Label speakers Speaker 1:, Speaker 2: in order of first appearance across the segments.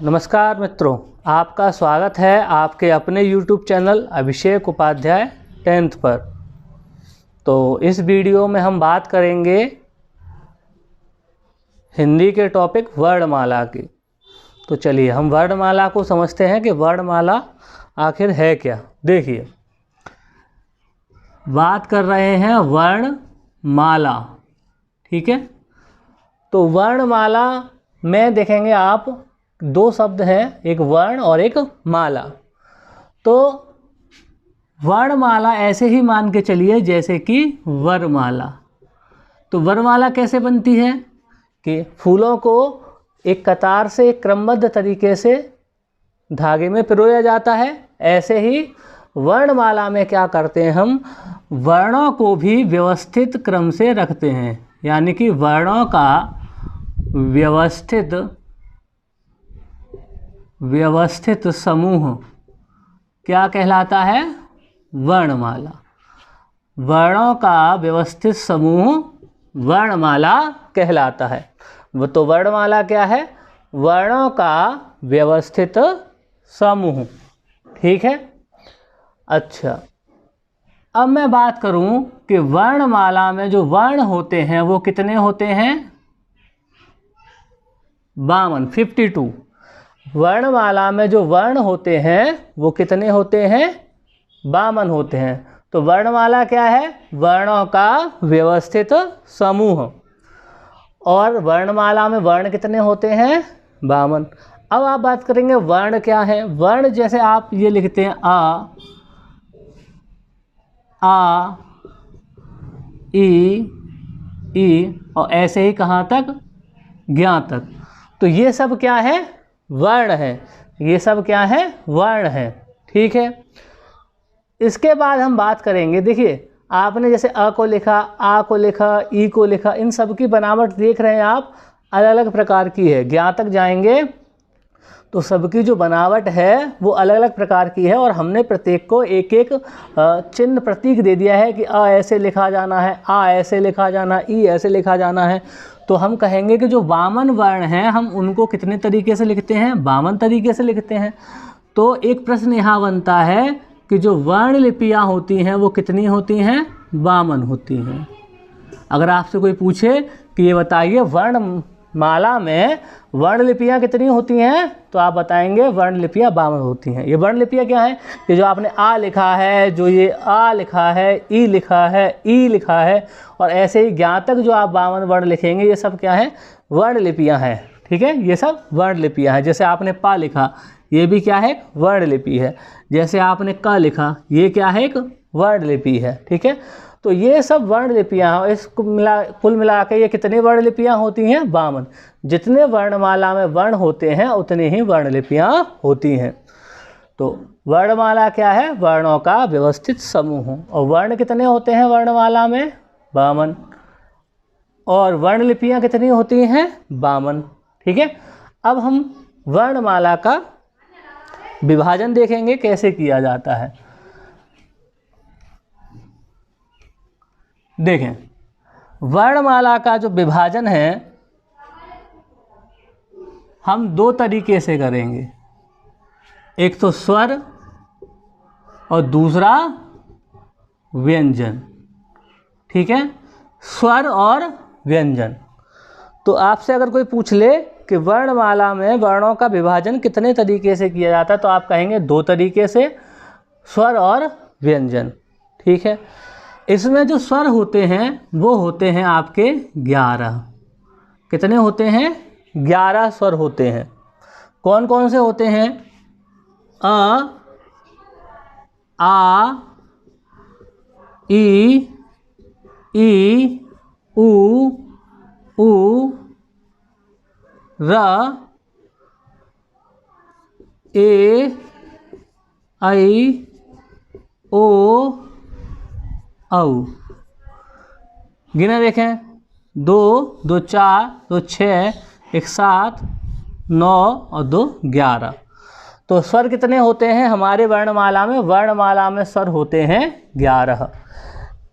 Speaker 1: नमस्कार मित्रों, आपका स्वागत है आपके अपने YouTube चैनल अभिषेक उपाध्याय 10th पर। तो इस वीडियो में हम बात करेंगे हिंदी के टॉपिक वर्णमाला की। तो चलिए हम वर्णमाला को समझते हैं कि वर्णमाला आखिर है क्या। देखिए, बात कर रहे हैं वर्णमाला, ठीक है। तो वर्णमाला में देखेंगे आप दो शब्द हैं, एक वर्ण और एक माला। तो वर्णमाला ऐसे ही मान के चलिए जैसे कि वरमाला। तो वरमाला कैसे बनती है कि फूलों को एक कतार से एक क्रमबद्ध तरीके से धागे में पिरोया जाता है। ऐसे ही वर्णमाला में क्या करते हैं, हम वर्णों को भी व्यवस्थित क्रम से रखते हैं, यानी कि वर्णों का व्यवस्थित समूह क्या कहलाता है? वर्णमाला। वर्णों का व्यवस्थित समूह वर्णमाला कहलाता है। वो तो वर्णमाला क्या है? वर्णों का व्यवस्थित समूह, ठीक है। अच्छा, अब मैं बात करूं कि वर्णमाला में जो वर्ण होते हैं वो कितने होते हैं? 52। वर्णमाला में जो वर्ण होते हैं वो कितने होते हैं? 52 होते हैं। तो वर्णमाला क्या है? वर्णों का व्यवस्थित समूह। और वर्णमाला में वर्ण कितने होते हैं? 52। अब आप बात करेंगे वर्ण क्या है। वर्ण जैसे आप ये लिखते हैं आ, ई, और ऐसे ही कहाँ तक? ज्ञा तक। तो ये सब क्या है? वर्ण है। ये सब क्या है? वर्ण है, ठीक है। इसके बाद हम बात करेंगे, देखिए आपने जैसे अ को लिखा, आ को लिखा, ई को लिखा, इन सब की बनावट देख रहे हैं आप, अलग अलग प्रकार की है। ज्ञा तक जाएंगे तो सबकी जो बनावट है वो अलग अलग प्रकार की है, और हमने प्रत्येक को एक एक चिन्ह प्रतीक दे दिया है कि अ ऐसे लिखा जाना है, आ ऐसे लिखा जाना, ई ऐसे लिखा जाना है। तो हम कहेंगे कि जो 52 वर्ण हैं हम उनको कितने तरीके से लिखते हैं? 52 तरीके से लिखते हैं। तो एक प्रश्न यहाँ बनता है कि जो वर्ण लिपियाँ होती हैं वो कितनी होती हैं? 52 होती हैं। अगर आपसे कोई पूछे कि ये बताइए वर्णमाला में वर्ण लिपियाँ कितनी होती हैं, तो आप बताएंगे वर्ण लिपियाँ 52 होती हैं। ये वर्ण लिपियाँ क्या हैं? कि जो आपने आ लिखा है, जो ये आ लिखा है, ई लिखा है, ई लिखा है, और ऐसे ही ज्ञा तक जो आप 52 वर्ण लिखेंगे, ये सब क्या है? वर्ण लिपियाँ हैं, ठीक है। ये सब वर्ण लिपियाँ हैं। जैसे आपने पा लिखा, ये भी क्या है? वर्ण लिपि है। जैसे आपने क लिखा, ये क्या है? एक वर्ण लिपि है, ठीक है। तो ये सब वर्ण लिपियाँ हैं। इसको कुल मिला के ये कितनी वर्ण लिपियाँ होती हैं? 52। जितने वर्णमाला में वर्ण होते हैं उतनी ही वर्ण लिपियाँ होती हैं। तो वर्णमाला क्या है? वर्णों का व्यवस्थित समूह। और वर्ण कितने होते हैं वर्णमाला में? 52। और वर्ण लिपियाँ कितनी होती हैं? 52, ठीक है। अब हम वर्णमाला का विभाजन देखेंगे कैसे किया जाता है। देखें, वर्णमाला का जो विभाजन है हम दो तरीके से करेंगे। एक तो स्वर और दूसरा व्यंजन, ठीक है। स्वर और व्यंजन। तो आपसे अगर कोई पूछ ले कि वर्णमाला में वर्णों का विभाजन कितने तरीके से किया जाता है, तो आप कहेंगे 2 तरीके से, स्वर और व्यंजन, ठीक है। इसमें जो स्वर होते हैं वो होते हैं आपके 11। कितने होते हैं? 11 स्वर होते हैं। कौन कौन से होते हैं? अ, आ, ई, उ, र, ए, ऐ, ओ, औ। गिने देखें, 2, 2 4, 2 6, 1 7, 9 और 2 11। तो स्वर कितने होते हैं हमारे वर्णमाला में? वर्णमाला में स्वर होते हैं 11।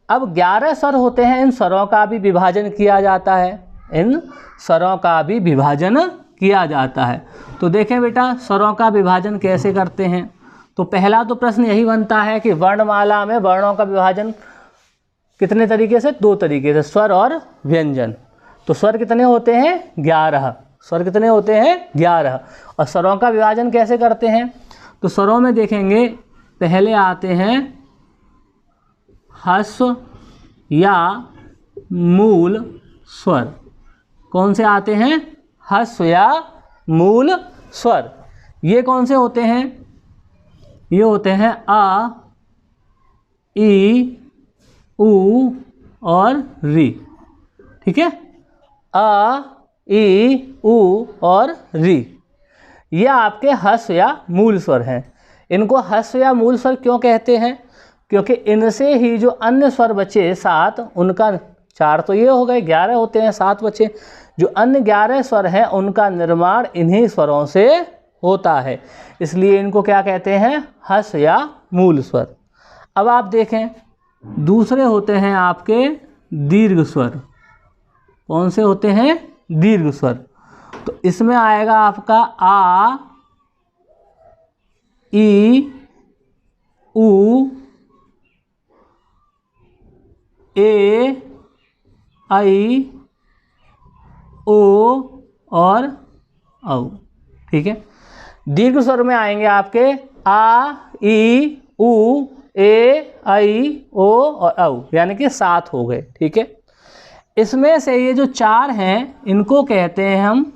Speaker 1: अब 11 स्वर होते हैं, इन स्वरों का भी विभाजन किया जाता है। इन स्वरों का भी विभाजन किया जाता है। तो देखें बेटा स्वरों का विभाजन कैसे करते हैं। तो पहला तो प्रश्न यही बनता है कि वर्णमाला में वर्णों का विभाजन कितने तरीके से, 2 तरीके से, स्वर और व्यंजन। तो स्वर कितने होते हैं, 11। स्वर कितने होते हैं, 11। और स्वरों का विभाजन कैसे करते हैं, तो स्वरों में देखेंगे पहले आते हैं ह्रस्व या मूल स्वर। कौन से आते हैं, ह्रस्व या मूल स्वर। ये कौन से होते हैं, ये होते हैं आ, ई, ऊ और री। ठीक है, आ, ई, ऊ और री, ये आपके ह्रस्व या मूल स्वर हैं। इनको ह्रस्व या मूल स्वर क्यों कहते हैं, क्योंकि इनसे ही जो अन्य स्वर बचे 7, उनका 4 तो ये हो गए, 11 होते हैं, 7 बचे। जो अन्य 11 स्वर हैं उनका निर्माण इन्हीं स्वरों से होता है, इसलिए इनको क्या कहते हैं, ह्रस्व या मूल स्वर। अब आप देखें दूसरे होते हैं आपके दीर्घ स्वर। कौन से होते हैं, दीर्घ स्वर। तो इसमें आएगा आपका आ, ई, ऊ, ए, आई, ओ और औ। ठीक है, दीर्घ स्वर में आएंगे आपके आ, ई, ऊ, ए, आई, ओ और औ, यानी कि 7 हो गए। ठीक है, इसमें से ये जो 4 हैं इनको कहते हैं हम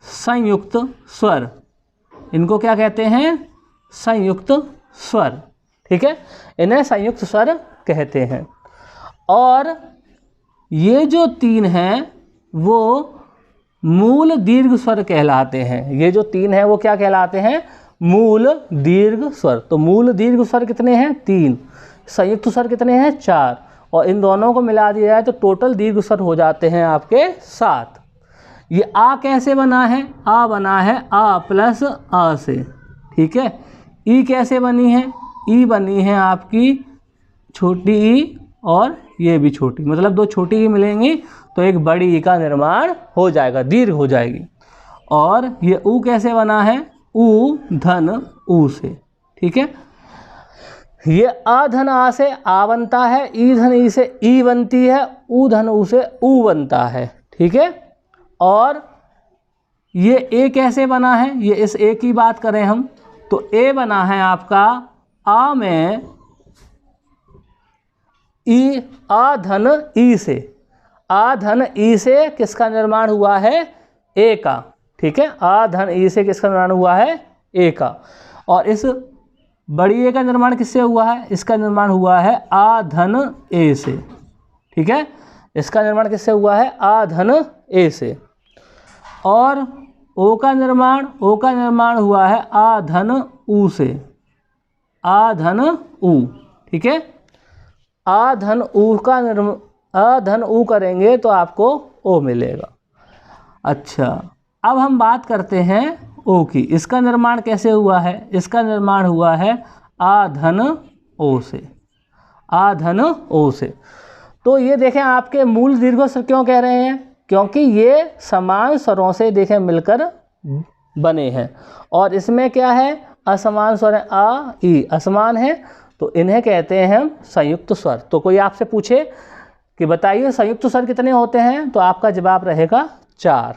Speaker 1: संयुक्त स्वर। इनको क्या कहते हैं, संयुक्त स्वर। ठीक है, इन्हें संयुक्त स्वर कहते हैं। और ये जो 3 हैं वो मूल दीर्घ स्वर कहलाते हैं। ये जो 3 हैं वो क्या कहलाते हैं, मूल दीर्घ स्वर। तो मूल दीर्घ स्वर कितने हैं, 3। संयुक्त स्वर कितने हैं, 4। और इन दोनों को मिला दिया जाए तो टोटल दीर्घ स्वर हो जाते हैं आपके 7। ये आ कैसे बना है, आ बना है आ प्लस आ से। ठीक है, ई कैसे बनी है, ई बनी है आपकी छोटी ई और ये भी छोटी, मतलब 2 छोटी ई मिलेंगी तो एक बड़ी ई का निर्माण हो जाएगा, दीर्घ हो जाएगी। और ये ऊ कैसे बना है, ऊ धन ऊ से। ठीक है, ये आ धन आ से आ बनता है, ई धन ई से ई बनती है, ऊ धन ऊ से ऊ बनता है। ठीक है, और ये ए कैसे बना है, ये इस ए की बात करें हम तो ए बना है आपका आ में ई, आ धन ई से। आ धन ई से किसका निर्माण हुआ है, ए का। ठीक है, आ धन ई से किसका निर्माण हुआ है, ए का। और इस बड़ी ए का निर्माण किससे हुआ है, इसका निर्माण हुआ है आ धन ए से। ठीक है, इसका निर्माण किससे हुआ है, आ धन ए से। और ओ का निर्माण हुआ है आ धन ऊ से, आ धन ऊ। ठीक है, आ धन ऊ का आ धन ऊ करेंगे तो आपको ओ मिलेगा। अच्छा, अब हम बात करते हैं ओ की। इसका निर्माण कैसे हुआ है, इसका निर्माण हुआ है आ धन ओ से, आ धन ओ से। तो ये देखें आपके मूल दीर्घ स्वर क्यों कह रहे हैं, क्योंकि ये समान स्वरों से देखें मिलकर बने हैं। और इसमें क्या है, असमान स्वर है, आ ई असमान है, तो इन्हें कहते हैं हम संयुक्त स्वर। तो कोई आपसे पूछे कि बताइए संयुक्त स्वर कितने होते हैं, तो आपका जवाब रहेगा 4।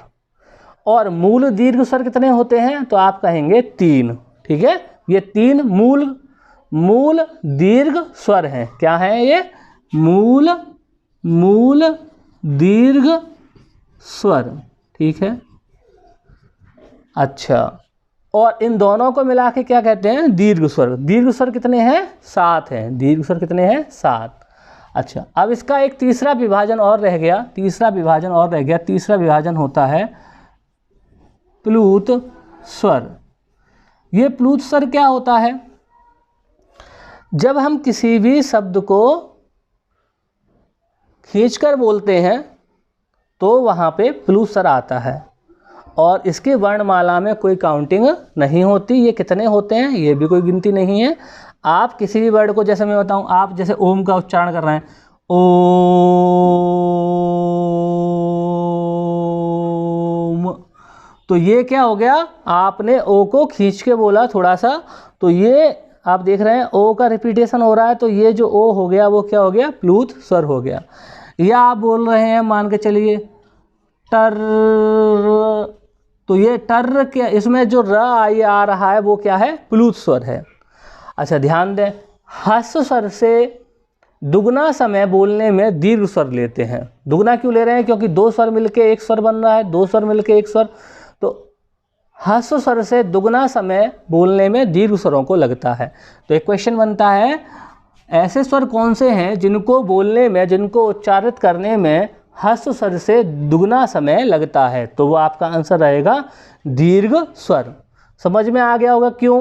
Speaker 1: और मूल दीर्घ स्वर कितने होते हैं, तो आप कहेंगे 3। ठीक है, ये 3 मूल दीर्घ स्वर हैं। क्या हैं ये, मूल दीर्घ स्वर। ठीक है, अच्छा, और इन दोनों को मिला के क्या कहते हैं, दीर्घ स्वर। दीर्घ स्वर कितने हैं, 7 हैं। दीर्घ स्वर कितने हैं, 7। अच्छा, अब इसका एक तीसरा विभाजन और रह गया। तीसरा विभाजन होता है प्लूत स्वर। ये प्लूत स्वर क्या होता है, जब हम किसी भी शब्द को खींचकर बोलते हैं तो वहाँ पे प्लूत स्वर आता है। और इसकी वर्णमाला में कोई काउंटिंग नहीं होती। ये कितने होते हैं, ये भी कोई गिनती नहीं है। आप किसी भी वर्ड को, जैसे मैं बताऊं, आप जैसे ओम का उच्चारण कर रहे हैं, ओम, तो ये क्या हो गया, आपने ओ को खींच के बोला थोड़ा सा, तो ये आप देख रहे हैं ओ का रिपीटेशन हो रहा है, तो ये जो ओ हो गया वो क्या हो गया, प्लूत स्वर हो गया। या आप बोल रहे हैं मान के चलिए टर, तो ये टर क्या, इसमें जो र आई आ रहा है वो क्या है, प्लूत स्वर है। अच्छा ध्यान दें, ह्रस्व स्वर से दुगना समय बोलने में दीर्घ स्वर लेते हैं। दुगना क्यों ले रहे हैं, क्योंकि दो स्वर मिलके एक स्वर बन रहा है, दो स्वर मिलके एक स्वर, तो ह्रस्व स्वर से दुगना समय बोलने में दीर्घ स्वरों को लगता है। तो एक क्वेश्चन बनता है, ऐसे स्वर कौन से हैं जिनको बोलने में, जिनको उच्चारित करने में ह्रस्व स्वर से दुगना समय लगता है, तो वो आपका आंसर रहेगा दीर्घ स्वर। समझ में आ गया होगा क्यों,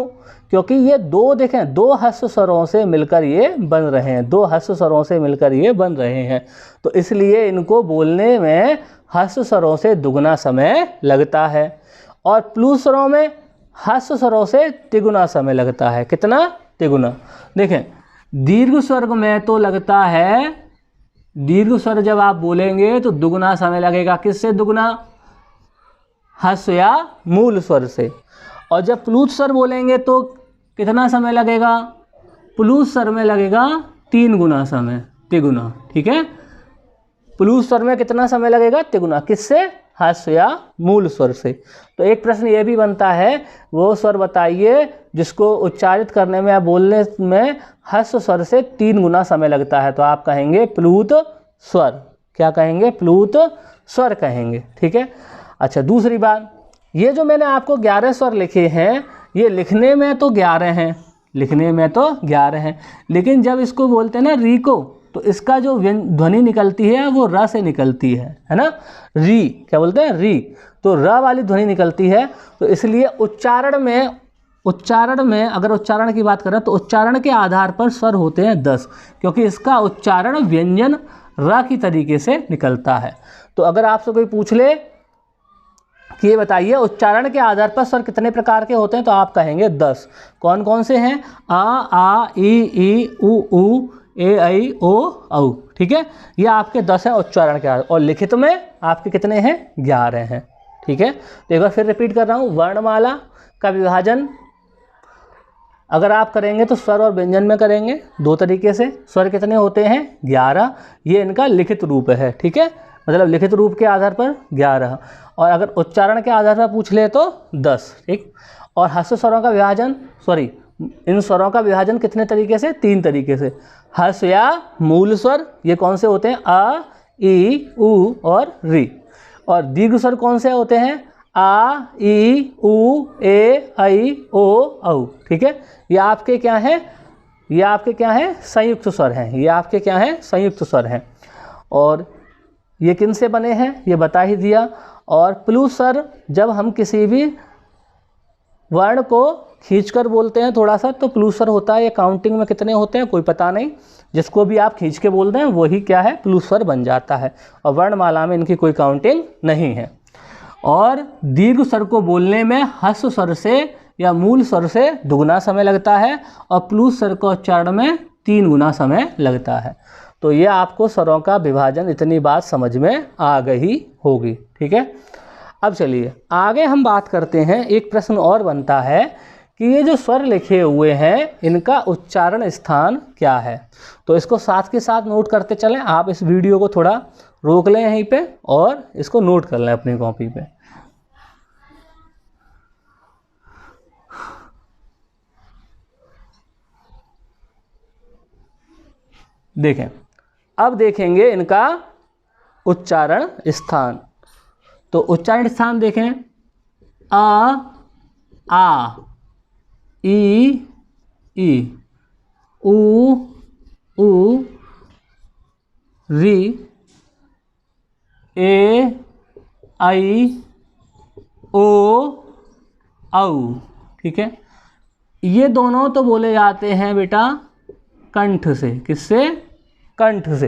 Speaker 1: क्योंकि ये दो देखें, दो ह्रस्व स्वरों से मिलकर ये बन रहे हैं, दो ह्रस्व स्वरों से मिलकर ये बन रहे हैं, तो इसलिए इनको बोलने में ह्रस्व स्वरों से दुगना समय लगता है। और प्लूत स्वरों में ह्रस्व स्वरों से तिगुना समय लगता है। कितना, तिगुना। देखें दीर्घ स्वर में तो लगता है, दीर्घ स्वर जब आप बोलेंगे तो दुगना समय लगेगा। किससे दुगना, ह्रस्व या मूल स्वर से। और जब प्लूत स्वर बोलेंगे तो कितना समय लगेगा, प्लूत स्वर में लगेगा 3 गुना समय, तिगुना। ठीक है, प्लूत स्वर में कितना समय लगेगा, तिगुना। किससे, ह्रस्व या मूल स्वर से। तो एक प्रश्न ये भी बनता है, वो स्वर बताइए जिसको उच्चारित करने में या बोलने में ह्रस्व स्वर से 3 गुना समय लगता है, तो आप कहेंगे प्लूत स्वर। क्या कहेंगे, प्लूत स्वर कहेंगे। ठीक है। अच्छा दूसरी बात, ये जो मैंने आपको 11 स्वर लिखे हैं, ये लिखने में तो 11 हैं, लिखने में तो 11 हैं, लेकिन जब इसको बोलते हैं ना री को, तो इसका जो ध्वनि निकलती है वो र से निकलती है ना, री, क्या बोलते हैं, री, तो र वाली ध्वनि निकलती है। तो इसलिए उच्चारण में अगर उच्चारण की बात करें तो उच्चारण के आधार पर स्वर होते हैं 10, क्योंकि इसका उच्चारण व्यंजन र की तरीके से निकलता है। तो अगर आपसे कोई पूछ ले कि ये बताइए उच्चारण के आधार पर स्वर कितने प्रकार के होते हैं, तो आप कहेंगे 10। कौन कौन से हैं, आ ई उ ए ऐ ओ औ। ठीक है, ये आपके 10 हैं उच्चारण के आधार, और लिखित में आपके कितने हैं, 11 हैं। ठीक है, तो एक बार फिर रिपीट कर रहा हूँ, वर्णमाला का विभाजन अगर आप करेंगे तो स्वर और व्यंजन में करेंगे 2 तरीके से। स्वर कितने होते हैं, 11, ये इनका लिखित रूप है। ठीक है, मतलब लिखित रूप के आधार पर 11, और अगर उच्चारण के आधार पर पूछ ले तो 10। ठीक, और ह्रस्व स्वरों का विभाजन, इन स्वरों का विभाजन कितने तरीके से, 3 तरीके से। ह्रस्व या मूल स्वर, ये कौन से होते हैं, आ ई उ और री। और दीर्घ स्वर कौन से होते हैं, आ ई उ ए ऐ ओ औ। ठीक है, ये आपके क्या हैं, ये आपके क्या हैं, संयुक्त स्वर हैं, ये आपके क्या हैं, संयुक्त स्वर हैं। और ये किन से बने हैं ये बता ही दिया। और प्लूत स्वर जब हम किसी भी वर्ण को खींचकर बोलते हैं थोड़ा सा, तो प्लूत स्वर होता है। ये काउंटिंग में कितने होते हैं कोई पता नहीं, जिसको भी आप खींच के बोल रहे हैं वही क्या है, प्लूत स्वर बन जाता है। और वर्णमाला में इनकी कोई काउंटिंग नहीं है। और दीर्घ स्वर को बोलने में ह्रस्व स्वर से या मूल स्वर से दुगना समय लगता है, और प्लूत स्वर को उच्चारण में 3 गुना समय लगता है। तो ये आपको स्वरों का विभाजन, इतनी बात समझ में आ गई होगी। ठीक है, अब चलिए आगे हम बात करते हैं। एक प्रश्न और बनता है कि ये जो स्वर लिखे हुए हैं इनका उच्चारण स्थान क्या है। तो इसको साथ के साथ नोट करते चलें। आप इस वीडियो को थोड़ा रोक लें यहीं पे और इसको नोट कर लें अपनी कॉपी पे। देखें, अब देखेंगे इनका उच्चारण स्थान। तो उच्चारण स्थान देखें, आ ई उ री ए ऐ ओ औ। ठीक है, ये दोनों तो बोले जाते हैं बेटा कंठ से। किससे, कंठ से।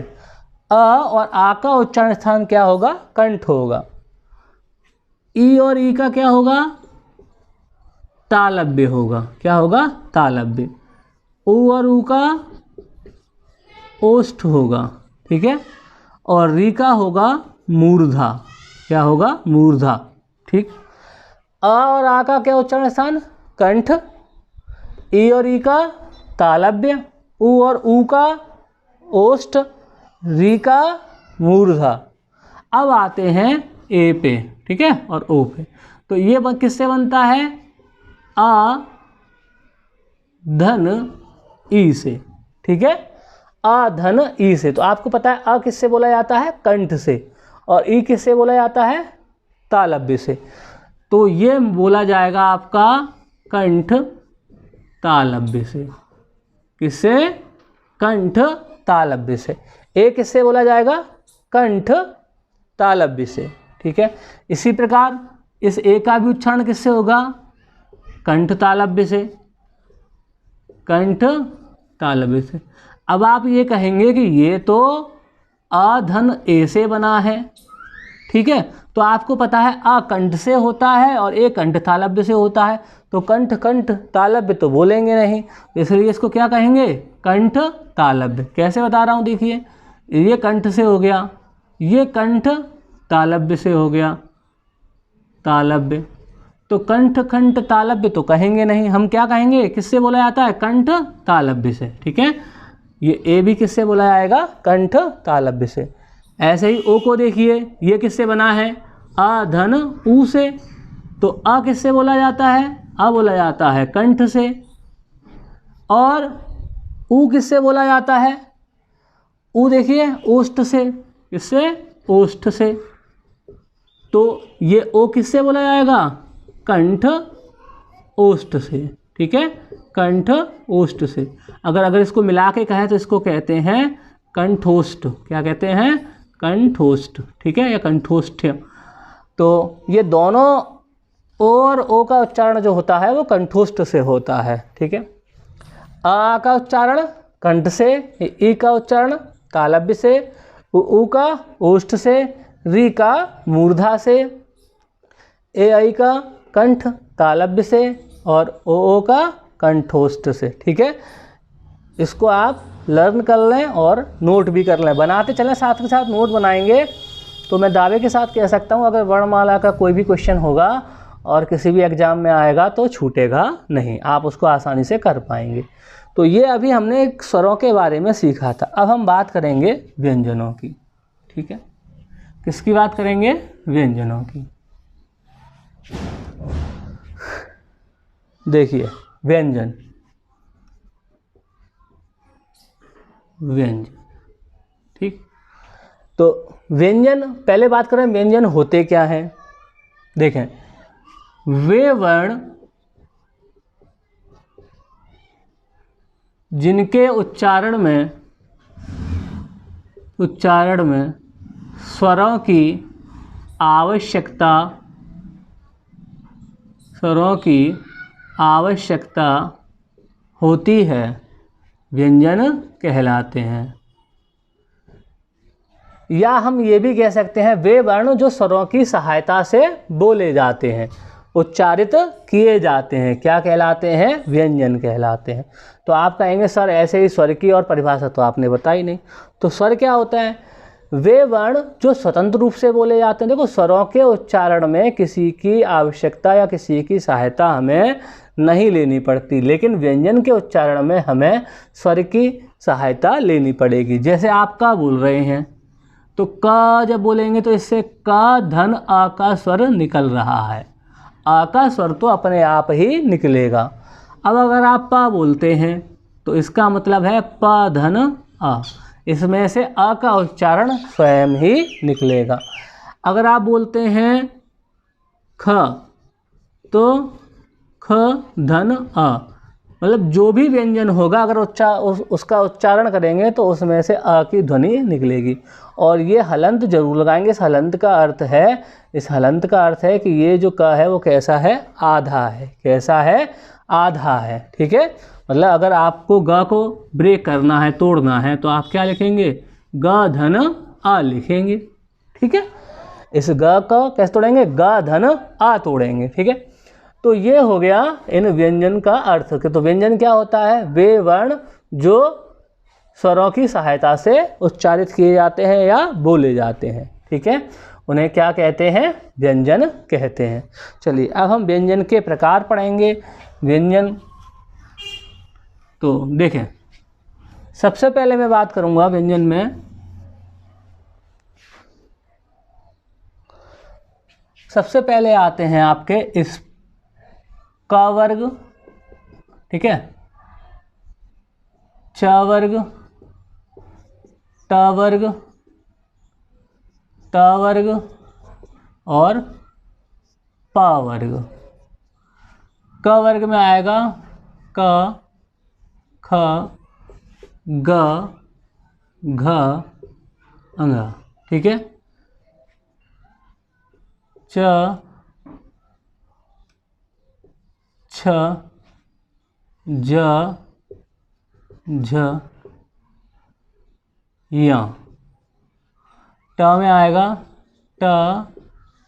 Speaker 1: अ और आ का उच्चारण स्थान क्या होगा, कंठ होगा। ई और ई का क्या होगा, तालव्य होगा। क्या होगा, तालव्य। उ और उ का ओष्ठ होगा। ठीक है, और री का होगा मूर्धा। क्या होगा, मूर्धा। ठीक, अ और आ का क्या उच्चारण स्थान? कंठ। ई और ई का तालव्य। उ और ऊ का ओष्ठ। री का मूर्धा। अब आते हैं ए पे, ठीक है, और ओ पे। तो ये किससे बनता है? आ धन ई से, ठीक है, आ धन ई से। तो आपको पता है अ किससे बोला जाता है? कंठ से। और ई किससे बोला जाता है? तालव्य से। तो ये बोला जाएगा आपका कंठ तालव्य से। किससे? कंठ तालव्य से। ए किससे बोला जाएगा? कंठ तालव्य से, ठीक है। इसी प्रकार इस ए का भी उच्चारण किससे होगा? कंठ तालव्य से। कंठ तालव्य से। अब आप ये कहेंगे कि ये तो अ धन ए से बना है, ठीक है, तो आपको पता है अ कंठ से होता है और ए कंठ तालव्य से होता है, तो कंठ कंठ तालव्य तो बोलेंगे नहीं, इसलिए इसको क्या कहेंगे? कंठ तालव्य। कैसे बता रहा हूँ, देखिए, ये कंठ से हो गया, ये कंठ तालव्य से हो गया, तालव्य। तो कंठ कंठ तालव्य तो कहेंगे नहीं, हम क्या कहेंगे? किससे बोला जाता है? कंठ तालव्य से, ठीक है। ये ए भी किससे बोला जाएगा? कंठ तालव्य से। ऐसे ही ओ को देखिए, ये किससे बना है? अ धन ऊ से। तो अ किससे बोला जाता है? अ बोला जाता है कंठ से। और ऊ किससे बोला जाता है? ऊ देखिए ओष्ठ से। किससे? ओष्ठ से। तो ये ओ किससे बोला जाएगा? कंठ ओष्ठ से, ठीक है, कंठ ओष्ठ से। अगर इसको मिला के कहें तो इसको कहते हैं कंठोष्ठ। क्या कहते हैं? कंठोष्ठ, ठीक है, या कंठोष्ठ्य। तो ये दोनों और ओ का उच्चारण जो होता है वो कंठोष्ठ से होता है, ठीक है। आ का उच्चारण कंठ से, ई का उच्चारण तालव्य से, ऊ का ओष्ठ से, री का मूर्धा से, ए आई का कंठ तालव्य से और ओ का कंठोष्ठ से, ठीक है। इसको आप लर्न कर लें और नोट भी कर लें, बनाते चलें, साथ के साथ नोट बनाएंगे तो मैं दावे के साथ कह सकता हूँ अगर वर्णमाला का कोई भी क्वेश्चन होगा और किसी भी एग्जाम में आएगा तो छूटेगा नहीं, आप उसको आसानी से कर पाएंगे। तो ये अभी हमने स्वरों के बारे में सीखा था। अब हम बात करेंगे व्यंजनों की, ठीक है। किसकी बात करेंगे? व्यंजनों की। देखिए व्यंजन, व्यंजन, ठीक। तो व्यंजन, पहले बात करें व्यंजन होते क्या हैं। देखें, वे वर्ण जिनके उच्चारण में स्वरों की आवश्यकता होती है, व्यंजन कहलाते हैं। या हम ये भी कह सकते हैं वे वर्ण जो स्वरों की सहायता से बोले जाते हैं, उच्चारित किए जाते हैं, क्या कहलाते हैं? व्यंजन कहलाते हैं। तो आप कहेंगे सर ऐसे ही स्वर की और परिभाषा तो आपने बताई नहीं। तो स्वर क्या होता है? वे वर्ण जो स्वतंत्र रूप से बोले जाते हैं। देखो, स्वरों के उच्चारण में किसी की आवश्यकता या किसी की सहायता हमें नहीं लेनी पड़ती, लेकिन व्यंजन के उच्चारण में हमें स्वर की सहायता लेनी पड़ेगी। जैसे आप का बोल रहे हैं तो का जब बोलेंगे तो इससे का धन आ का स्वर निकल रहा है, आ का स्वर तो अपने आप ही निकलेगा। अब अगर आप पा बोलते हैं तो इसका मतलब है प धन आ, इसमें से आ का उच्चारण स्वयं ही निकलेगा। अगर आप बोलते हैं ख तो ख धन आ, मतलब जो भी व्यंजन होगा अगर उसका उच्चारण करेंगे तो उसमें से आ की ध्वनि निकलेगी। और ये हलंत जरूर लगाएंगे। इस हलंत का अर्थ है कि ये जो क है वो कैसा है? आधा है। कैसा है? आधा है, ठीक है। मतलब अगर आपको ग को ब्रेक करना है, तोड़ना है, तो आप क्या लिखेंगे? ग धन आ लिखेंगे, ठीक है। इस ग को कैसे तोड़ेंगे? ग धन आ तोड़ेंगे, ठीक है। तो ये हो गया इन व्यंजन का अर्थ। तो व्यंजन क्या होता है? वे वर्ण जो स्वरों की सहायता से उच्चारित किए जाते हैं या बोले जाते हैं, ठीक है। उन्हें क्या कहते हैं? व्यंजन कहते हैं। चलिए अब हम व्यंजन के प्रकार पढ़ेंगे। व्यंजन तो देखें, सबसे पहले मैं बात करूंगा व्यंजन में, सबसे पहले आते हैं आपके इस क वर्ग, ठीक है, च वर्ग, ट वर्ग, त वर्ग और प वर्ग। क वर्ग में आएगा क, ख, ग, घ, अंग, ठीक है। च, छ, ज, झ, य। ट में आएगा ट,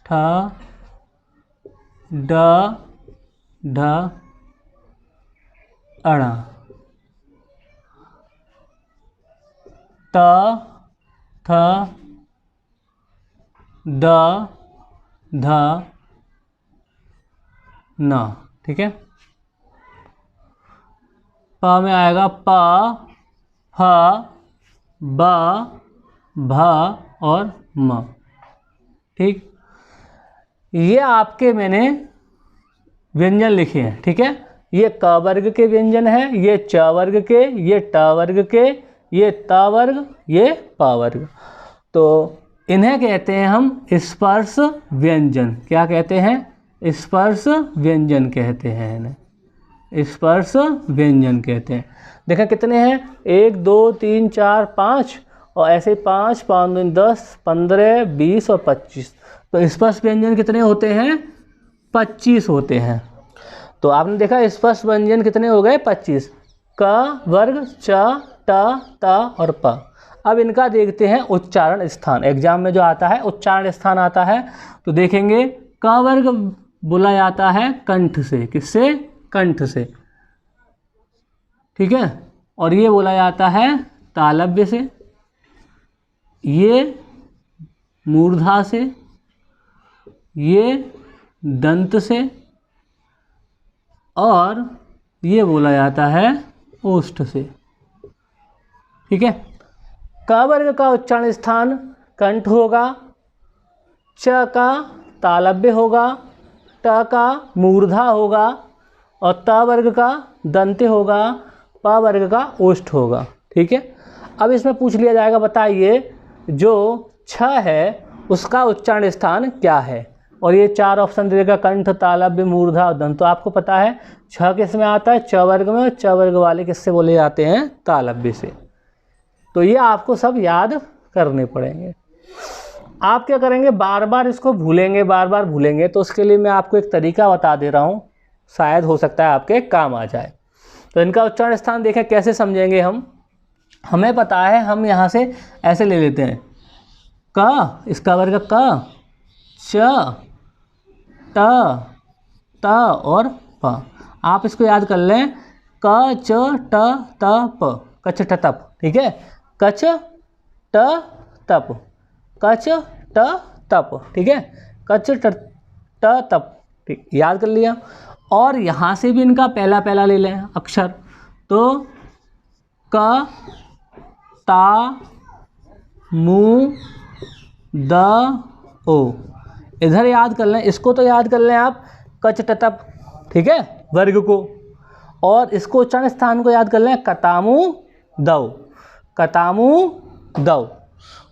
Speaker 1: ठ, ड, ढ, अण। त, थ, द, ध, न, ठीक है। प में आएगा प, फ, ब, भ और म, ठीक। ये आपके मैंने व्यंजन लिखे हैं, ठीक है। ये क वर्ग के व्यंजन है, ये च वर्ग के, ये ट वर्ग के, ये त वर्ग, ये प वर्ग। तो इन्हें कहते हैं हम स्पर्श व्यंजन। क्या कहते हैं? स्पर्श व्यंजन कहते हैं इन्हें, स्पर्श व्यंजन कहते हैं। देखा कितने हैं? 1 2 3 4 5 और ऐसे 5 5 2 10 15 20 और 25। तो स्पर्श व्यंजन कितने होते हैं? 25 होते हैं। तो आपने देखा स्पर्श व्यंजन कितने हो गए? 25। क वर्ग, च, ट, त और प। अब इनका देखते हैं उच्चारण स्थान। एग्जाम में जो आता है उच्चारण स्थान आता है, तो देखेंगे क वर्ग बोला जाता है कंठ से। किससे? कंठ से, ठीक है। और ये बोला जाता है तालव्य से, ये मूर्धा से, ये दंत से और ये बोला जाता है ओष्ठ से, ठीक है। क वर्ग का उच्चारण स्थान कंठ होगा, च का तालव्य होगा, ट का मूर्धा होगा और त वर्ग का दंत्य होगा, प वर्ग का ओष्ठ होगा, ठीक है। अब इसमें पूछ लिया जाएगा, बताइए जो छ है उसका उच्चारण स्थान क्या है? और ये 4 ऑप्शन देगा, कंठ, तालव्य, मूर्धा और दंत। तो आपको पता है छ किस में आता है? च वर्ग में। और च वर्ग वाले किससे बोले जाते हैं? तालव्य से। तो ये आपको सब याद करने पड़ेंगे। आप क्या करेंगे? बार बार इसको भूलेंगे, बार बार भूलेंगे। तो उसके लिए मैं आपको एक तरीका बता दे रहा हूँ, शायद हो सकता है आपके काम आ जाए। तो इनका उच्चारण स्थान देखें, कैसे समझेंगे हम? हमें पता है, हम यहाँ से ऐसे ले लेते हैं, क, इसका वर्ग क, च, ट, त और प। आप इसको याद कर लें, क, च, ट, त, प, कच ट तप, ठीक है। कच ट तप, कच ट तप, ठीक है। कच ट तप, ठीक, याद कर लिया। और यहाँ से भी इनका पहला पहला ले लें अक्षर, तो क, ता, मू, द, ओ। इधर याद कर लें, इसको तो याद कर लें आप, कच ट तप, ठीक है, वर्ग को। और इसको उच्चारण स्थान को याद कर लें, कतामू दव, कतामू दव।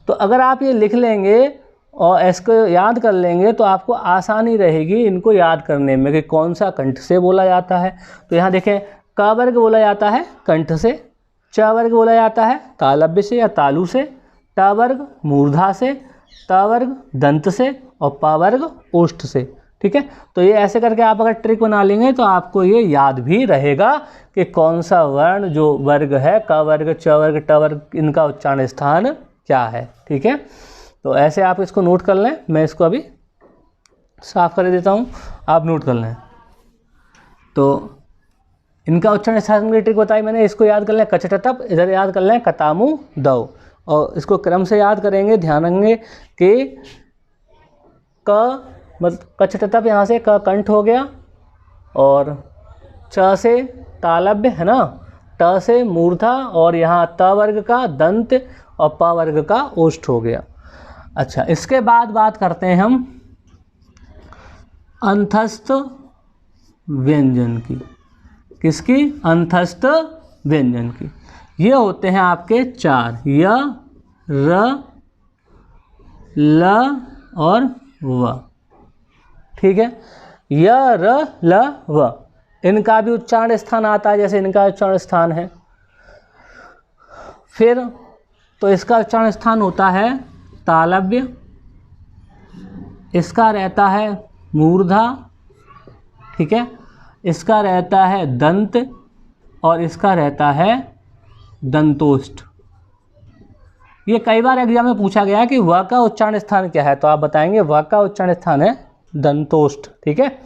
Speaker 1: तो अगर आप ये लिख लेंगे और इसको याद कर लेंगे तो आपको आसानी रहेगी इनको याद करने में कि कौन सा कंठ से बोला जाता है। तो यहाँ देखें, क वर्ग बोला जाता है कंठ से, च वर्ग बोला जाता है तालव्य से या तालु से, ट वर्ग मूर्धा से, त वर्ग दंत से और प वर्ग ओष्ठ से, ठीक है। तो ये ऐसे करके आप अगर ट्रिक बना लेंगे तो आपको ये याद भी रहेगा कि कौन सा वर्ण जो वर्ग है, क वर्ग, च वर्ग, ट वर्ग, इनका उच्चारण स्थान क्या है, ठीक है। तो ऐसे आप इसको नोट कर लें। मैं इसको अभी साफ कर देता हूँ, आप नोट कर लें। तो इनका उच्चारण स्थान की ट्रिक बताई मैंने, इसको याद कर लें कच ट तप, इधर याद कर लें कतामू दव। और इसको क्रम से याद करेंगे, ध्यान रखेंगे कि क मतलब कचटतप, यहाँ से क कंठ हो गया, और च से तालव्य है ना, ट से मूर्धा, और यहाँ त वर्ग का दंत और प वर्ग का ओष्ठ हो गया। अच्छा, इसके बाद बात करते हैं हम अंतस्थ व्यंजन की। किसकी? अंतस्थ व्यंजन की। ये होते हैं आपके चार, य, र, ल और व। ठीक है, य, र, ल, व, इनका भी उच्चारण स्थान आता है जैसे इनका उच्चारण स्थान है। फिर तो इसका उच्चारण स्थान होता है तालव्य, इसका रहता है मूर्धा, ठीक है, इसका रहता है दंत, और इसका रहता है दंतोष्ठ। ये कई बार एग्जाम में पूछा गया है कि व का उच्चारण स्थान क्या है, तो आप बताएंगे व का उच्चारण स्थान है दंतोष्ठ। ठीक है।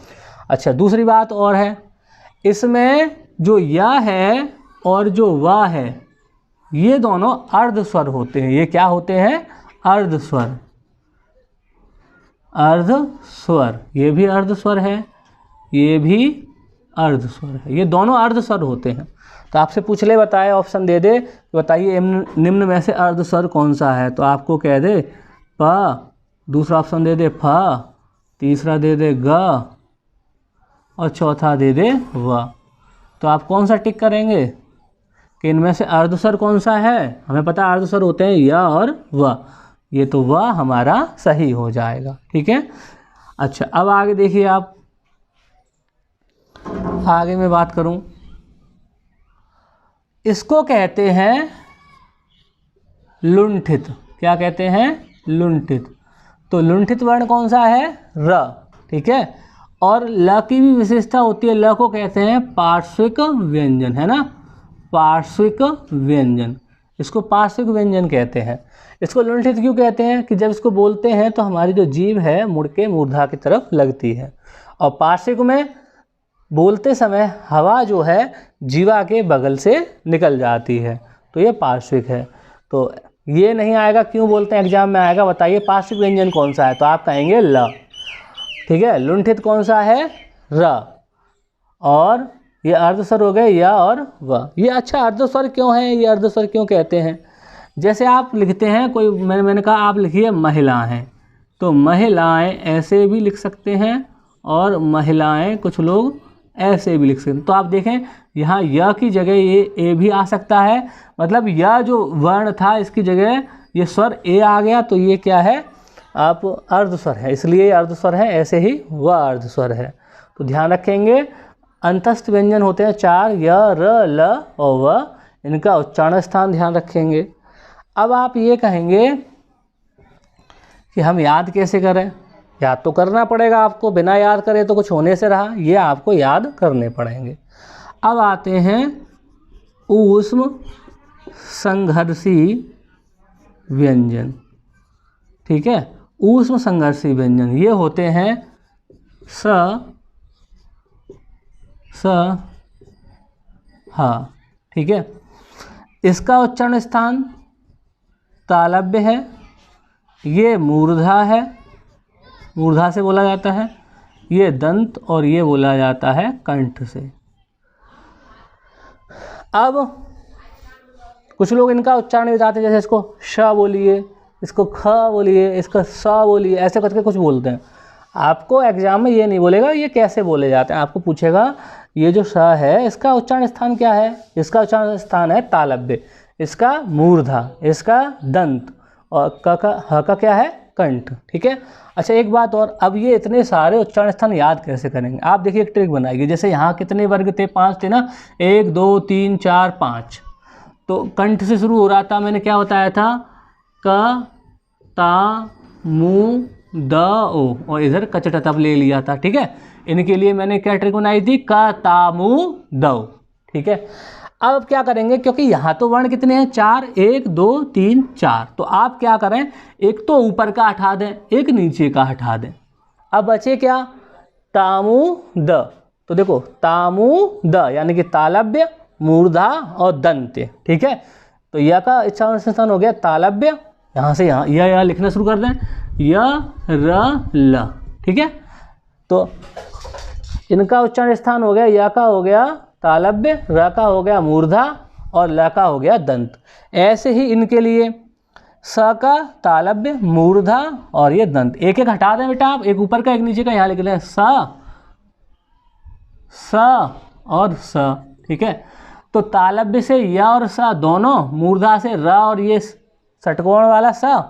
Speaker 1: अच्छा, दूसरी बात और है, इसमें जो य है और जो व है ये दोनों अर्ध स्वर होते हैं। ये क्या होते हैं? अर्ध स्वर। अर्ध स्वर, ये भी अर्ध स्वर है, ये भी अर्ध स्वर है, ये दोनों अर्ध स्वर होते हैं। तो आपसे पूछ ले, बताए, ऑप्शन दे दे, बताइए निम्न में से अर्ध स्वर कौन सा है, तो आपको कह दे प, दूसरा ऑप्शन दे दे फ, तीसरा दे दे ग और चौथा दे दे व। तो आप कौन सा टिक करेंगे कि इनमें से अर्ध स्वर कौन सा है? हमें पता अर्ध स्वर होते हैं य और व, ये तो व हमारा सही हो जाएगा। ठीक है। अच्छा, अब आगे देखिए आप, आगे मैं बात करूं, इसको कहते हैं लुंठित। क्या कहते हैं? लुंठित। तो लुंठित वर्ण कौन सा है? र। ठीक है। और ल की भी विशेषता होती है, ल को कहते हैं पार्श्विक व्यंजन, है ना, पार्श्विक व्यंजन, इसको पार्श्विक व्यंजन कहते हैं। इसको लुंठित क्यों कहते हैं? कि जब इसको बोलते हैं तो हमारी जो जीभ है मुड़ के मूर्धा की तरफ लगती है, और पार्श्विक में बोलते समय हवा जो है जीवा के बगल से निकल जाती है, तो ये पार्श्विक है। तो ये नहीं आएगा, क्यों बोलते हैं एग्जाम में आएगा, बताइए पार्श्विक व्यंजन कौन सा है, तो आप कहेंगे ल। ठीक है। लुंठित कौन सा है? र। और ये अर्धस्वर हो गए य और व। ये अच्छा अर्धस्वर क्यों है, ये अर्धस्वर क्यों कहते हैं? जैसे आप लिखते हैं कोई, मैंने कहा आप लिखिए महिलाएं, तो महिलाएं ऐसे भी लिख सकते हैं और महिलाएं कुछ लोग ऐसे भी लिख सकते हैं। तो आप देखें यहाँ य की जगह ये ए भी आ सकता है, मतलब य जो वर्ण था इसकी जगह ये स्वर ए आ गया, तो ये क्या है? आप अर्धस्वर है, इसलिए अर्धस्वर है, ऐसे ही वह अर्धस्वर है। तो ध्यान रखेंगे, अंतस्थ व्यंजन होते हैं चार, य, र, ल और व, इनका उच्चारण स्थान ध्यान रखेंगे। अब आप ये कहेंगे कि हम याद कैसे करें? याद तो करना पड़ेगा आपको, बिना याद करे तो कुछ होने से रहा, ये आपको याद करने पड़ेंगे। अब आते हैं ऊष्म संघर्षी व्यंजन। ठीक है। ऊष्म संघर्षी व्यंजन ये होते हैं स, हा। ठीक है। इसका उच्चारण स्थान तालव्य है, ये मूर्धा है, मूर्धा से बोला जाता है, ये दंत, और ये बोला जाता है कंठ से। अब कुछ लोग इनका उच्चारण भी बताते हैं, जैसे इसको श बोलिए, इसको ख बोलिए, इसको स बोलिए, ऐसे करके कुछ बोलते हैं। आपको एग्जाम में ये नहीं बोलेगा ये कैसे बोले जाते हैं, आपको पूछेगा ये जो श है इसका उच्चारण स्थान क्या है? इसका उच्चारण स्थान है तालव्य, इसका मूर्धा, इसका दंत, और क का ह का क्या है? कंठ। ठीक है। अच्छा, एक बात और, अब ये इतने सारे उच्चारण स्थान याद कैसे करेंगे? आप देखिए एक ट्रिक बनाइए, जैसे यहाँ कितने वर्ग थे? 5 थे ना, 1 2 3 4 5। तो कंठ से शुरू हो रहा था, मैंने क्या बताया था? क, ता, मू, द, ओ, और इधर कचटतप ले लिया था। ठीक है। इनके लिए मैंने क्या ट्रिक बनाई थी? क, ता, मू, द। ठीक है। अब क्या करेंगे, क्योंकि यहाँ तो वर्ण कितने हैं? 4, 1 2 3 4, तो आप क्या करें, एक तो ऊपर का हटा दें, एक नीचे का हटा दें। अब बचे क्या? Tamu the. तो देखो तामू द यानी कि तालव्य, मूर्धा और दंत्य। ठीक है। तो यह का उच्चारण स्थान हो गया तालव्य, यहाँ से यहाँ या लिखना शुरू कर दें, य र ल, ठीक है। तो इनका उच्चारण स्थान हो गया, या का हो गया तालव्य, र का हो गया मूर्धा और ल का हो गया दंत। ऐसे ही इनके लिए स का तालव्य, मूर्धा और ये दंत। एक एक हटा दें बेटा आप, एक ऊपर का एक नीचे का, यहाँ लिख लें स और स, ठीक है। तो तालव्य से य और स दोनों, मूर्धा से र और ये षटकोण वाला स,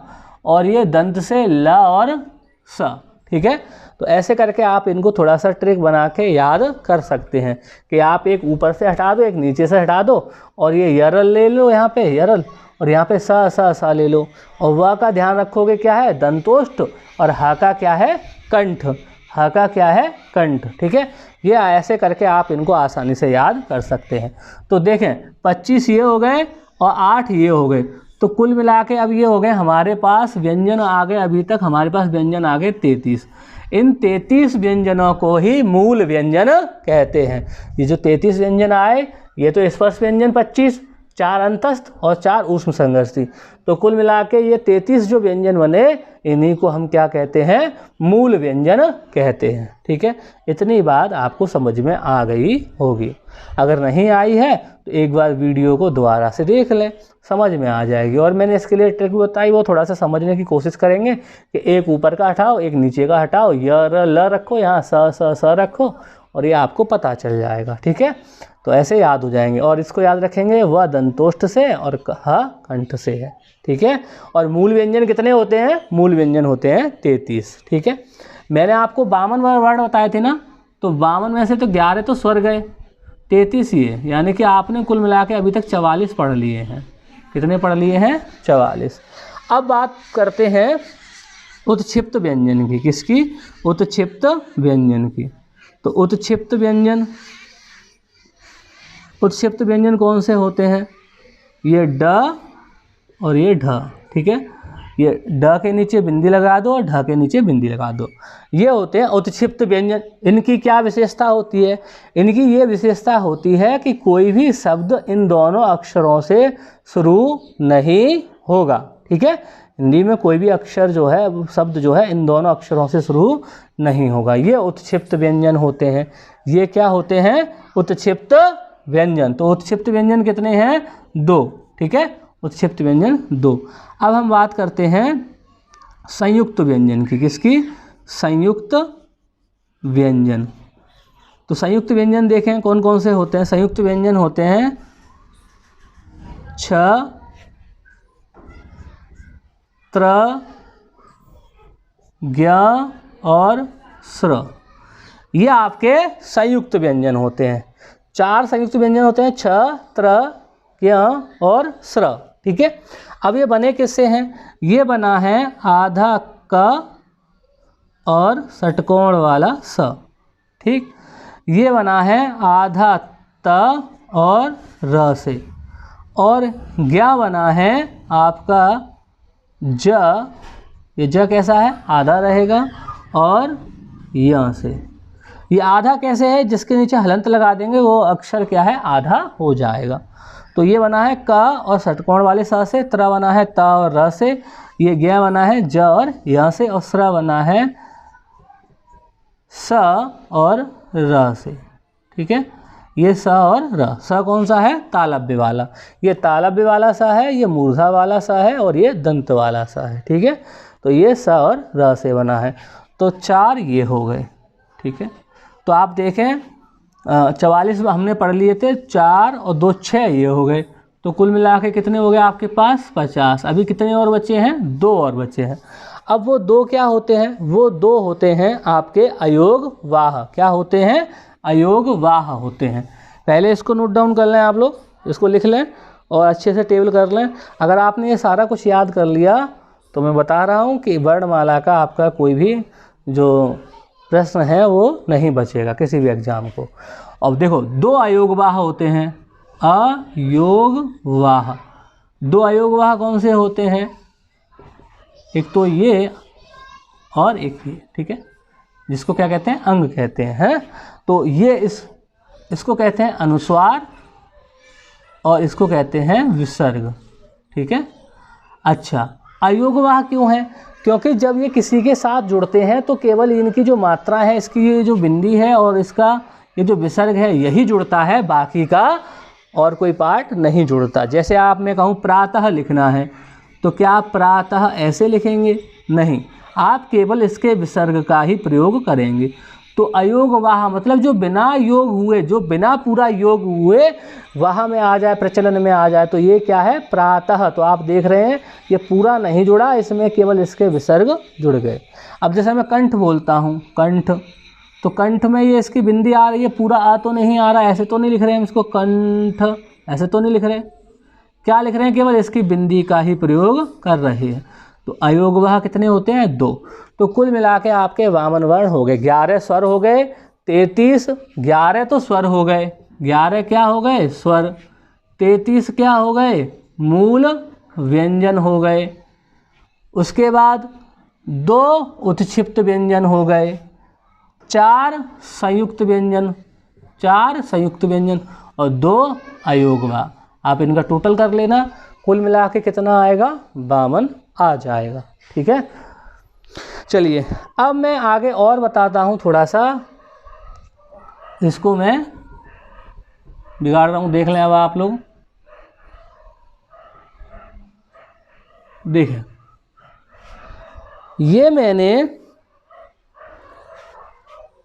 Speaker 1: और ये दंत से ल और स, ठीक है। तो ऐसे करके आप इनको थोड़ा सा ट्रिक बना के याद कर सकते हैं कि आप एक ऊपर से हटा दो, एक नीचे से हटा दो, और ये यरल ले लो यहाँ पे यरल, और यहाँ पे सा ले लो, और व का ध्यान रखोगे क्या है दंतोष्ठ, और ह का क्या है कंठ, ह का क्या है कंठ, ठीक है। ये ऐसे करके आप इनको आसानी से याद कर सकते हैं। तो देखें 25 ये हो गए और 8 ये हो गए, तो कुल मिला के अब ये हो गए हमारे पास व्यंजन आ गए, अभी तक हमारे पास व्यंजन आ गए 33। इन 33 व्यंजनों को ही मूल व्यंजन कहते हैं। ये जो 33 व्यंजन आए, ये तो स्पर्श व्यंजन 25, 4 अंतस्थ और 4 ऊष्म संघर्षी, तो कुल मिला के ये 33 जो व्यंजन बने, इन्हीं को हम क्या कहते हैं, मूल व्यंजन कहते हैं, ठीक है। इतनी बात आपको समझ में आ गई होगी। अगर नहीं आई है तो एक बार वीडियो को दोबारा से देख लें, समझ में आ जाएगी। और मैंने इसके लिए ट्रिक बताई, वो थोड़ा सा समझने की कोशिश करेंगे कि एक ऊपर का हटाओ, एक नीचे का हटाओ, य र ल रखो, यहाँ स रखो, और ये आपको पता चल जाएगा, ठीक है। तो ऐसे याद हो जाएंगे, और इसको याद रखेंगे वह दंतोष्ठ से और ह कंठ से है, ठीक है। और मूल व्यंजन कितने होते हैं, मूल व्यंजन होते हैं 33, ठीक है। मैंने आपको 52 वर्ण बताए थे ना, तो 52 में से तो 11 तो स्वर गए, 33 ये, यानी कि आपने कुल मिला के अभी तक 44 पढ़ लिए हैं। कितने पढ़ लिए हैं, 44। अब बात करते हैं उत्क्षिप्त व्यंजन की, किसकी, उत्क्षिप्त व्यंजन की। तो उत्क्षिप्त व्यंजन कौन से होते हैं, ये ड और ये ढ, ठीक है। ये ड के नीचे बिंदी लगा दो और ढ के नीचे बिंदी लगा दो, ये होते हैं उत्क्षिप्त व्यंजन। इनकी क्या विशेषता होती है, इनकी ये विशेषता होती है कि कोई भी शब्द इन दोनों अक्षरों से शुरू नहीं होगा, ठीक है। हिंदी में कोई भी अक्षर जो है, शब्द जो है, इन दोनों अक्षरों से शुरू नहीं होगा, ये उत्क्षिप्त व्यंजन होते हैं। ये क्या होते हैं, उत्क्षिप्त व्यंजन। तो उत्क्षिप्त व्यंजन कितने हैं, 2, ठीक है, उत्क्षिप्त व्यंजन 2। अब हम बात करते हैं संयुक्त व्यंजन की, किसकी, संयुक्त व्यंजन। तो संयुक्त व्यंजन देखें कौन कौन से होते हैं। संयुक्त व्यंजन होते हैं छ, त्र, ज्ञ और स्र, ये आपके संयुक्त व्यंजन होते हैं। 4 संयुक्त व्यंजन होते हैं, छ, त्र, ज्ञ और स्र, ठीक है। अब ये बने किससे हैं, ये बना है आधा क और षटकोण वाला स, ठीक। ये बना है आधा त और र से, और ज्ञ बना है आपका ज, ये ज कैसा है, आधा रहेगा, और य से। ये आधा कैसे है, जिसके नीचे हलंत लगा देंगे वो अक्षर क्या है, आधा हो जाएगा। तो ये बना है क और षटकोण वाले स से, त्र बना है त और र से, ये ज्ञ बना है ज और य से, और स्र बना है स और र से, ठीक है। ये स और र, स कौन सा है, तालव्य वाला, ये तालव्य वाला स है, ये मूर्धा वाला स है, और ये दंत वाला स है, ठीक है। तो ये स और र से बना है। तो 4 ये हो गए, ठीक है। तो आप देखें 44 हमने पढ़ लिए थे, 4 और 2 6 ये हो गए, तो कुल मिला के कितने हो गए आपके पास, 50। अभी कितने और बचे हैं, 2 और बचे हैं। अब वो 2 क्या होते हैं, वो 2 होते हैं आपके अयोग वाह। क्या होते हैं, अयोग वाह होते हैं। पहले इसको नोट डाउन कर लें आप लोग, इसको लिख लें और अच्छे से टेबल कर लें। अगर आपने ये सारा कुछ याद कर लिया तो मैं बता रहा हूँ कि वर्णमाला का आपका कोई भी जो प्रश्न है वो नहीं बचेगा किसी भी एग्जाम को। अब देखो 2 अयोगवाह होते हैं, अयोगवाह। 2 अयोगवाह कौन से होते हैं, एक तो ये और एक ये, ठीक है, जिसको क्या कहते हैं, अंग कहते हैं। तो ये इसको कहते हैं अनुस्वार और इसको कहते हैं विसर्ग, ठीक है। अच्छा, अयोगवाह क्यों है? क्योंकि जब ये किसी के साथ जुड़ते हैं तो केवल इनकी जो मात्रा है, इसकी ये जो बिंदी है और इसका ये जो विसर्ग है यही जुड़ता है, बाकी का और कोई पार्ट नहीं जुड़ता। जैसे आप मैं कहूँ प्रातः लिखना है तो क्या आप प्रातः ऐसे लिखेंगे? नहीं, आप केवल इसके विसर्ग का ही प्रयोग करेंगे। तो अयोगवाह मतलब जो बिना योग हुए, जो बिना पूरा योग हुए वाह में आ जाए, प्रचलन में आ जाए, तो ये क्या है? प्रातः। तो आप देख रहे हैं ये पूरा नहीं जुड़ा, इसमें केवल इसके विसर्ग जुड़ गए। अब जैसे मैं कंठ बोलता हूँ, कंठ, तो कंठ में ये इसकी बिंदी आ रही है, पूरा आ तो नहीं आ रहा, ऐसे तो नहीं लिख रहे हैं हम इसको कंठ, ऐसे तो नहीं लिख रहे, क्या लिख रहे हैं? केवल इसकी बिंदी का ही प्रयोग कर रहे हैं। तो अयोगवाह कितने होते हैं? 2। तो कुल मिला के आपके वामन वर्ण हो गए, 11 स्वर हो गए, 33, 11 तो स्वर हो गए, 11 क्या हो गए? स्वर। 33 क्या हो गए? मूल व्यंजन हो गए। उसके बाद 2 उत्क्षिप्त व्यंजन हो गए, 4 संयुक्त व्यंजन, 4 संयुक्त व्यंजन और 2 अयोगवाह। आप इनका टोटल कर लेना, कुल मिला के कितना आएगा? 52 आ जाएगा। ठीक है, चलिए अब मैं आगे और बताता हूँ, थोड़ा सा इसको मैं बिगाड़ रहा हूँ, देख लें अब आप लोग। देखें, ये मैंने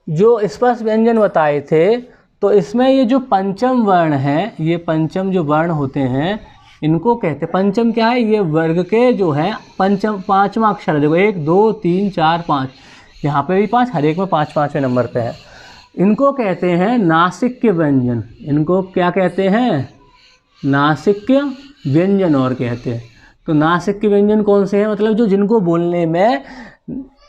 Speaker 1: जो स्पर्श व्यंजन बताए थे, तो इसमें ये जो पंचम वर्ण है, ये पंचम जो वर्ण होते हैं इनको कहते हैं, पंचम क्या है? ये वर्ग के जो है पंचम, 5वां अक्षर है। देखो 1 2 3 4 5, यहाँ पे भी 5, हर एक में 5-5वें नंबर पे है। इनको कहते हैं नासिक्य व्यंजन। इनको क्या कहते हैं? नासिक्य व्यंजन और कहते हैं। तो नासिक्य व्यंजन कौन से हैं? मतलब जो जिनको बोलने में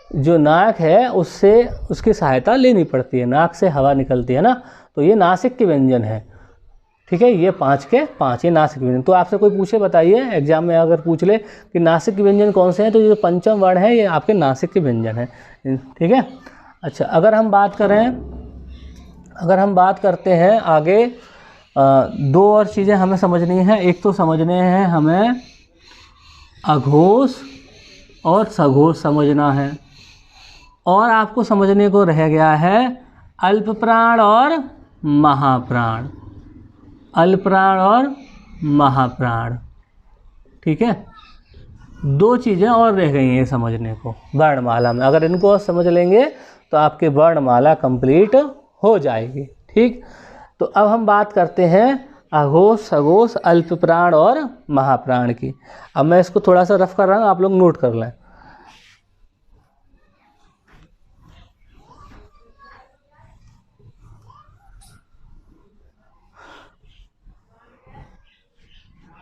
Speaker 1: जो नाक है उससे उसकी सहायता लेनी पड़ती है, नाक से हवा निकलती है ना, तो ये नासिक्य व्यंजन है। ठीक है, ये 5 के 5 ये नासिक व्यंजन। तो आपसे कोई पूछे, बताइए एग्जाम में अगर पूछ ले कि नासिक व्यंजन कौन से हैं, तो ये जो पंचम वर्ण है ये आपके नासिक के व्यंजन हैं। ठीक है, अच्छा अगर हम बात करते हैं आगे, 2 और चीज़ें हमें समझनी हैं। एक तो समझने हैं हमें अघोष और सघोष समझना है, और आपको समझने को रह गया है अल्प प्राण और महाप्राण, अल्पप्राण और महाप्राण। ठीक है, 2 चीज़ें और रह गई हैं समझने को वर्णमाला में। अगर इनको समझ लेंगे तो आपकी वर्णमाला कंप्लीट हो जाएगी। ठीक, तो अब हम बात करते हैं अघोष, सघोष, अल्पप्राण और महाप्राण की। अब मैं इसको थोड़ा सा रफ कर रहा हूँ, आप लोग नोट कर लें।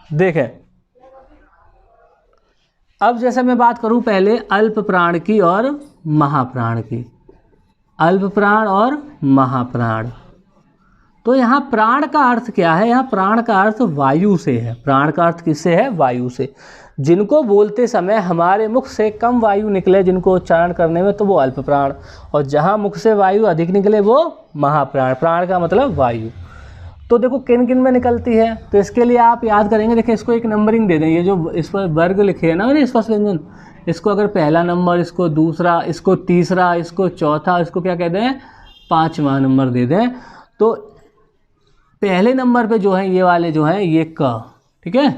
Speaker 1: देखें, अब जैसे मैं बात करूं पहले अल्प प्राण की और महाप्राण की, अल्प प्राण और महाप्राण। तो यहाँ प्राण का अर्थ क्या है? यहाँ प्राण का अर्थ वायु से है। प्राण का अर्थ किससे है? वायु से। जिनको बोलते समय हमारे मुख से कम वायु निकले जिनको उच्चारण करने में, तो वो अल्प प्राण, और जहाँ मुख से वायु अधिक निकले वो महाप्राण। प्राण का मतलब वायु। तो देखो किन किन में निकलती है, तो इसके लिए आप याद करेंगे। देखिए इसको एक नंबरिंग दे दें, ये जो इस पर वर्ग लिखे है ना मैंने स्पर्श व्यंजन, इसको अगर पहला नंबर, इसको दूसरा, इसको तीसरा, इसको चौथा, इसको क्या कहते हैं? 5वां नंबर दे दें। तो पहले नंबर पे जो है ये वाले जो हैं ये क, ठीक है,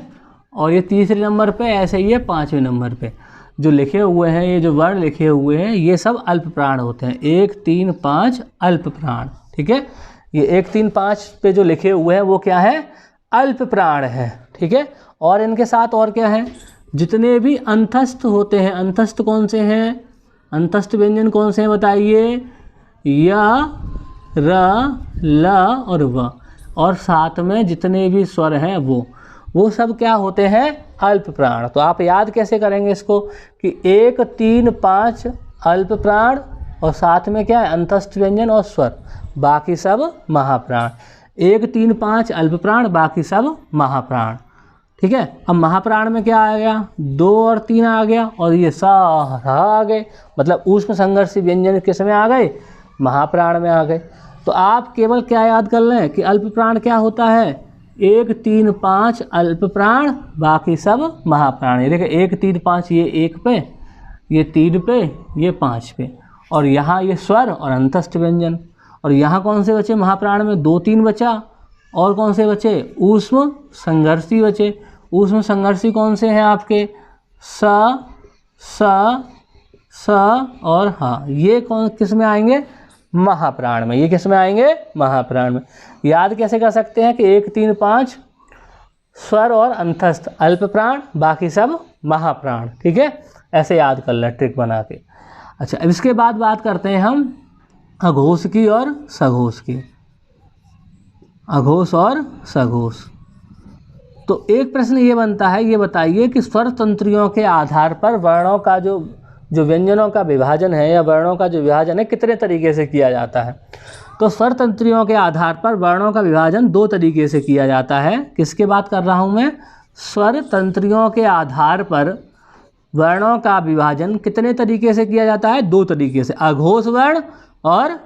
Speaker 1: और ये तीसरे नंबर पे ऐसे ही है 5वें नंबर पे जो लिखे हुए हैं, ये जो वर्ण लिखे हुए हैं ये सब अल्प प्राण होते हैं। 1 3 5 अल्प प्राण। ठीक है, ये 1 3 5 पे जो लिखे हुए हैं वो क्या है? अल्प प्राण है। ठीक है, और इनके साथ और क्या है? जितने भी अंतस्थ होते हैं, अंतस्थ कौन से हैं? अंतस्थ व्यंजन कौन से हैं बताइए? य, र, ल और व, और साथ में जितने भी स्वर हैं वो सब क्या होते हैं? अल्प प्राण। तो आप याद कैसे करेंगे इसको कि 1 3 5 अल्प प्राण और साथ में क्या है? अंतस्थ व्यंजन और स्वर, बाकी सब महाप्राण। 1 3 5 अल्प प्राण, बाकी सब महाप्राण। ठीक है, अब महाप्राण में क्या आ गया? 2 और 3 आ गया, और ये सा आ गए, मतलब ऊष्म संघर्षी व्यंजन किस में आ गए? महाप्राण में आ गए। तो आप केवल क्या याद कर लें कि अल्प प्राण क्या होता है? 1 3 5 अल्प प्राण, बाकी सब महाप्राण। ये देखिए 1 3 5, ये 1 पे, ये 3 पे, ये 5 पे, और यहाँ ये स्वर और अंतस्थ व्यंजन। और यहाँ कौन से बचे महाप्राण में? 2 3 बचा, और कौन से बचे? ऊष्म संघर्षी बचे। ऊष्म संघर्षी कौन से हैं आपके? स स और हाँ, ये कौन किस में आएंगे? महाप्राण में। ये किस में आएंगे? महाप्राण में। याद कैसे कर सकते हैं कि 1 3 5 स्वर और अंतस्थ अल्प प्राण, बाकी सब महाप्राण। ठीक है, ऐसे याद कर लें ट्रिक बना के। अच्छा, अब इसके बाद बात करते हैं हम अघोष की और सघोष की। अघोष और सघोष। तो एक प्रश्न ये बनता है, ये बताइए कि स्वर तंत्रियों के आधार पर वर्णों का जो व्यंजनों का विभाजन है या वर्णों का जो विभाजन है कितने तरीके से किया जाता है। तो स्वर तंत्रियों के आधार पर वर्णों का विभाजन 2 तरीके से किया जाता है। किसके बात कर रहा हूँ मैं? स्वर तंत्रियों के आधार पर वर्णों का विभाजन कितने तरीके से किया जाता है? 2 तरीके से, अघोष वर्ण और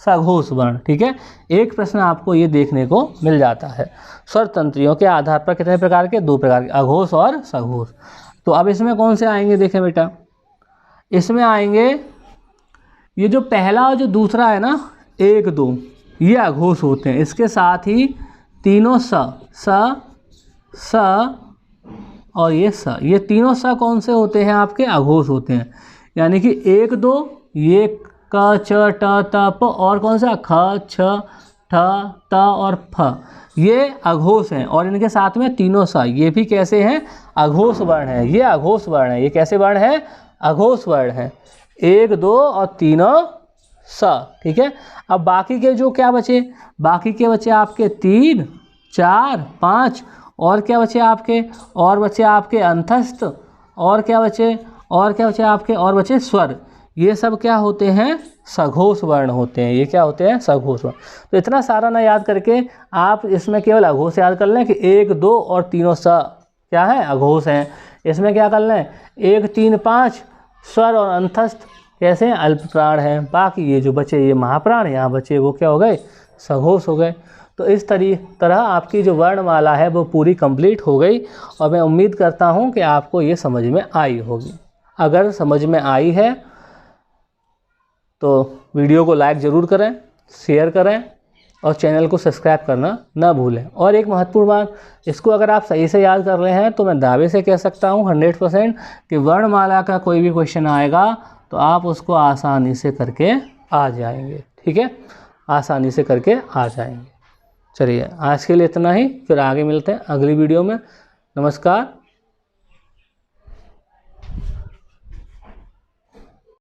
Speaker 1: सघोष वर्ण। ठीक है, एक प्रश्न आपको ये देखने को मिल जाता है। स्वर तंत्रियों के आधार पर कितने प्रकार के? 2 प्रकार के, अघोष और सघोष। तो अब इसमें कौन से आएंगे? देखें बेटा, इसमें आएंगे ये जो पहला और जो दूसरा है ना, 1 2, ये अघोष होते हैं। इसके साथ ही तीनों स और ये स, ये तीनों स कौन से होते हैं? आपके अघोष होते हैं। यानी कि 1 2, ये क च ट त प, और कौन सा? ख छ ठ त और फ, ये अघोष हैं। और इनके साथ में तीनों स, ये भी कैसे हैं? अघोष वर्ण है। ये अघोष वर्ण है। ये कैसे वर्ण है? अघोष वर्ण है। 1 2 और तीनों स। ठीक है, अब बाकी के जो क्या बचे? बाकी के बचे आपके 3 4 5, और क्या बचे आपके? और बचे आपके अंतस्थ, और क्या बचे? और क्या बचे आपके? और बचे स्वर। ये सब क्या होते हैं? सघोष वर्ण होते हैं। ये क्या होते हैं? सघोष वर्ण। तो इतना सारा ना याद करके आप इसमें केवल अघोष याद कर लें कि 1 2 और तीनों स क्या है? अघोष हैं। इसमें क्या कर लें? 1 3 5 स्वर और अंतस्थ कैसे? अल्प प्राण हैं। बाकी ये जो बचे ये महाप्राण यहाँ बचे, वो क्या हो गए? सघोष हो गए। तो इस तरह आपकी जो वर्णमाला है वो पूरी कंप्लीट हो गई, और मैं उम्मीद करता हूँ कि आपको ये समझ में आई होगी। अगर समझ में आई है तो वीडियो को लाइक ज़रूर करें, शेयर करें और चैनल को सब्सक्राइब करना ना भूलें। और एक महत्वपूर्ण बात, इसको अगर आप सही से याद कर रहे हैं तो मैं दावे से कह सकता हूँ 100% कि वर्णमाला का कोई भी क्वेश्चन आएगा तो आप उसको आसानी से करके आ जाएंगे। ठीक है, आसानी से करके आ जाएंगे। चलिए, आज के लिए इतना ही, फिर आगे मिलते हैं अगली वीडियो में। नमस्कार।